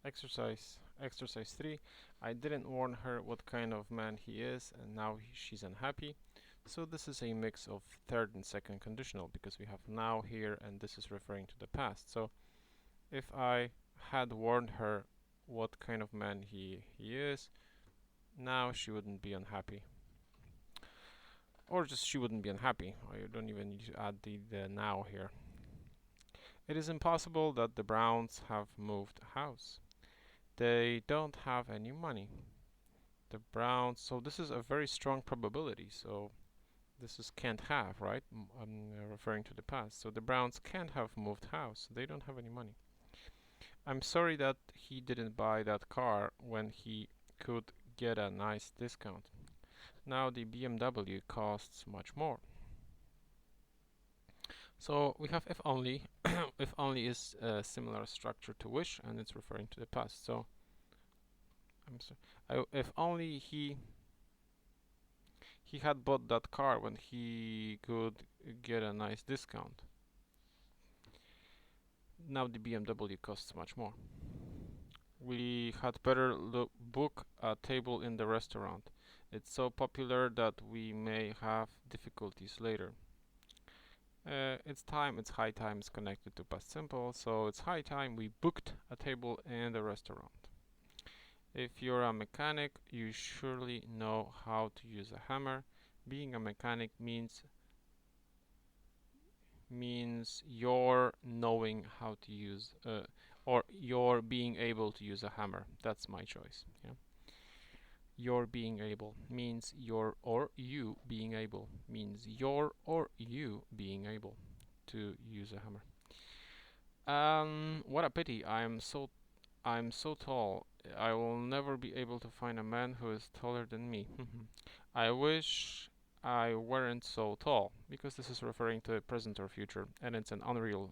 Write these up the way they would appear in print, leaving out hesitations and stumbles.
Exercise 3. I didn't warn her what kind of man he is, and now she's unhappy. So this is a mix of third and second conditional because we have now here and this is referring to the past. So if I had warned her what kind of man he is, now she wouldn't be unhappy. Or just she wouldn't be unhappy. I don't even need to add the now here. It is impossible that the Browns have moved house. They don't have any money. The Browns, so this is a very strong probability. So this is can't have, right? I'm referring to the past. So the Browns can't have moved house. They don't have any money. I'm sorry that he didn't buy that car when he could get a nice discount. Now the BMW costs much more. So we have if only. If only is a similar structure to wish, and it's referring to the past. So I'm sorry. If only he had bought that car when he could get a nice discount. Now the BMW costs much more. We had better book a table in the restaurant. It's so popular that we may have difficulties later. It's high time is connected to past simple, so it's high time we booked a table in the restaurant. If you're a mechanic, you surely know how to use a hammer. Being a mechanic means you're knowing how to use or you're being able to use a hammer. That's my choice. Yeah. Your being able means your or you being able means your or you being able to use a hammer. What a pity. I'm so tall. I will never be able to find a man who is taller than me. I wish I weren't so tall, because this is referring to the present or future, and it's an unreal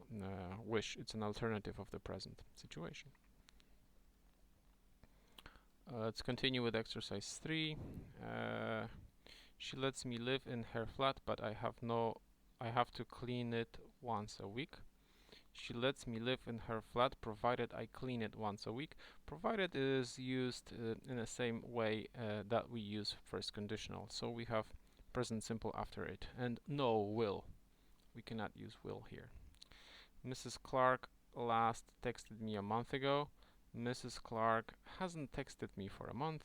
wish. It's an alternative of the present situation. Let's continue with exercise 3. She lets me live in her flat, but I have to clean it once a week. She lets me live in her flat provided I clean it once a week. Provided is used in the same way that we use first conditional. So we have present simple after it, and no will. We cannot use will here. Mrs. Clark last texted me a month ago. Mrs. Clark hasn't texted me for a month.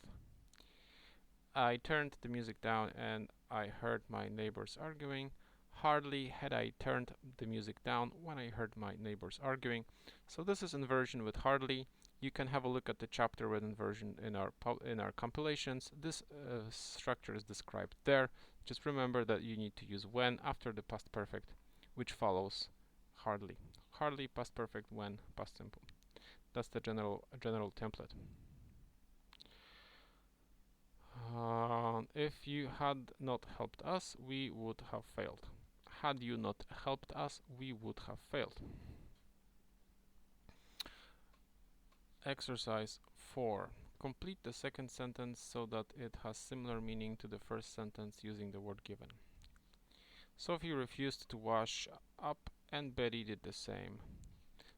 I turned the music down and I heard my neighbors arguing. Hardly had I turned the music down when I heard my neighbors arguing. So this is inversion with hardly. You can have a look at the chapter with inversion in our compilations. This structure is described there. Just remember that you need to use when after the past perfect, which follows hardly. Hardly, past perfect, when, past simple. That's the general template. If you had not helped us, we would have failed. Had you not helped us, we would have failed. Exercise 4. Complete the second sentence so that it has similar meaning to the first sentence using the word given. Sophie refused to wash up and Betty did the same.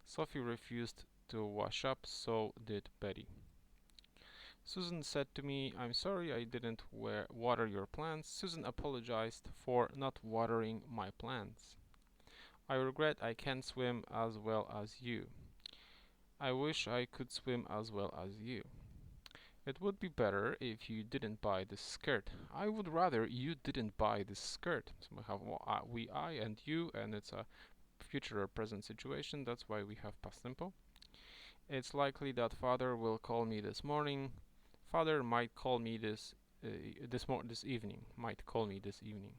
Sophie refused to wash up, so did Betty. Susan said to me, "I'm sorry I didn't water your plants." Susan apologized for not watering my plants. I regret I can't swim as well as you. I wish I could swim as well as you. It would be better if you didn't buy this skirt. I would rather you didn't buy this skirt. So we have we, I, and you, and it's a future or present situation. That's why we have past simple. It's likely that father will call me this morning. Father might call me this evening. Might call me this evening.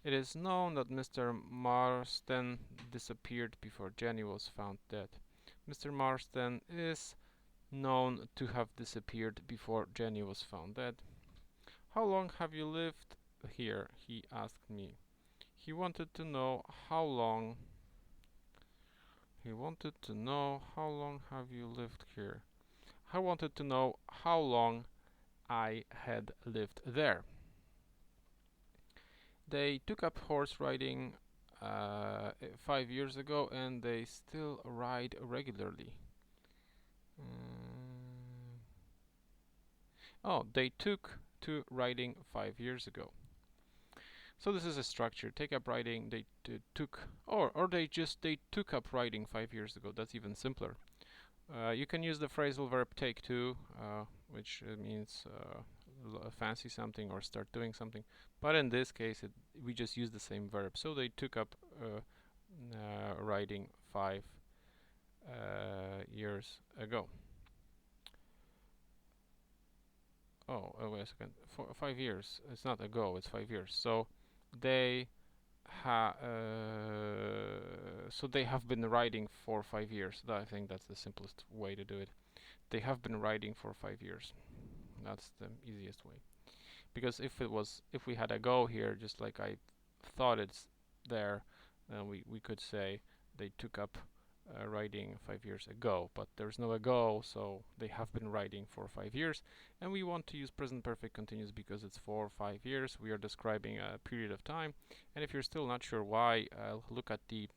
It is known that Mr. Marsden disappeared before Jenny was found dead. Mr. Marsden is known to have disappeared before Jenny was found dead. How long have you lived here? He asked me. He wanted to know how long. He wanted to know how long have you lived here. I wanted to know how long I had lived there. They took up horse riding 5 years ago and they still ride regularly. Oh, they took to writing 5 years ago. So this is a structure. Take up writing. They took, or they took up writing 5 years ago. That's even simpler. You can use the phrasal verb take to, which means fancy something or start doing something. But in this case, we just use the same verb. So they took up writing 5 years ago. Oh, wait a second. 5 years. It's not ago. It's 5 years. So they so they have been writing for 5 years. I think that's the simplest way to do it. They have been writing for 5 years. That's the easiest way. Because if we had a go here, just like I thought it's there, then we could say they took up writing 5 years ago, but there's no ago, so they have been writing for 5 years, and we want to use present perfect continuous because it's for 5 years. We are describing a period of time, and if you're still not sure why, look at the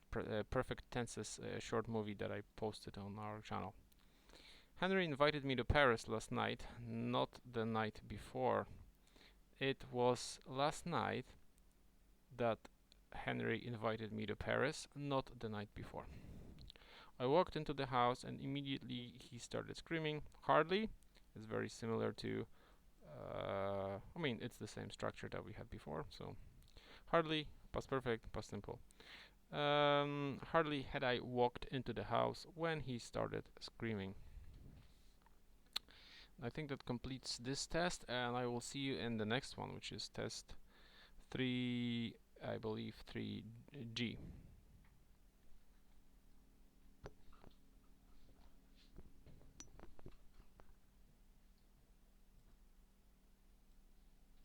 perfect tenses short movie that I posted on our channel. Henry invited me to Paris last night, not the night before. It was last night that Henry invited me to Paris, not the night before. I walked into the house and immediately he started screaming. Hardly is very similar to, I mean, it's the same structure that we had before. So hardly, past perfect, past simple. Hardly had I walked into the house when he started screaming. I think that completes this test, and I will see you in the next one, which is test 3, I believe 3G.